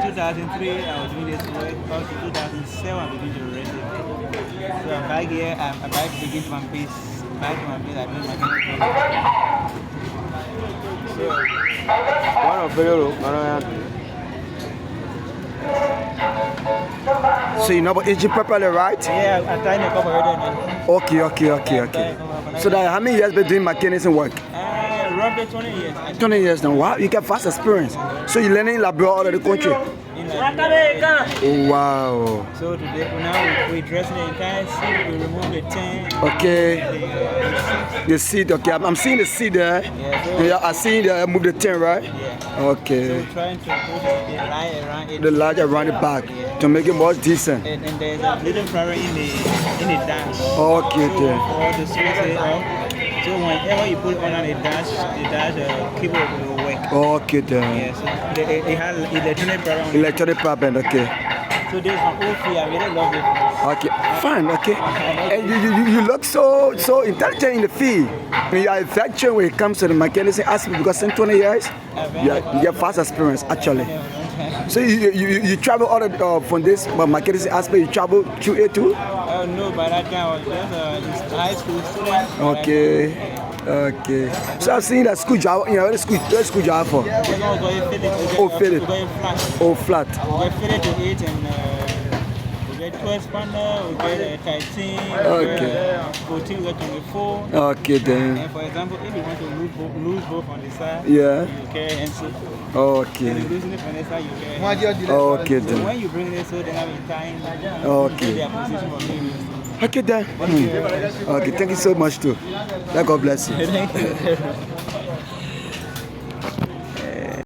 2003, I was doing this work. Up to 2007, I began to rest it. So I'm back here. I'm about to begin one piece. Back to one piece. I do mechanical. One of the so you know about engine properly, right? Yeah, I'm trying to cover it. Okay. So that how many years been doing mechanism work? Roughly 20 years. 20 years now. Wow, you get vast experience. So you learning in Labrador all over the country? Oh, wow. So today, now we dress the entire seat, we remove the tent. Okay. The seat, okay. I'm seeing the seat there. Yeah, I see the move the tent, right? Yeah. Okay. So we're trying to put the light around it. The light around the back to make it more decent. And there's a little flower in the dash. Okay, so for the switch it up. So whenever you put it on the dash keyboard will work. Okay, then. Yes. It has electronic power. Electronic power, okay. So this one all free. I really love it. Okay, fine, okay. And you look so intelligent in the field. You are a veteran when it comes to the mechanism aspect because in 20 years, you get fast experience actually. So you travel all the, from this mechanism aspect, you travel through it too? No, by that time I was just a high school student. Okay. So I've seen that school job, what school job for? Flat. We fitted to it and we get 12 spanner, we get 13, we get 14, we get 24. Okay then. And for example, if you want to lose both on the side, you carry MC. Okay. If you're losing it from the side, you carry Okay then. So when you bring it, so they have in time, okay. their position for me. Okay then. Okay, thank you so much too. God bless you. Thank you.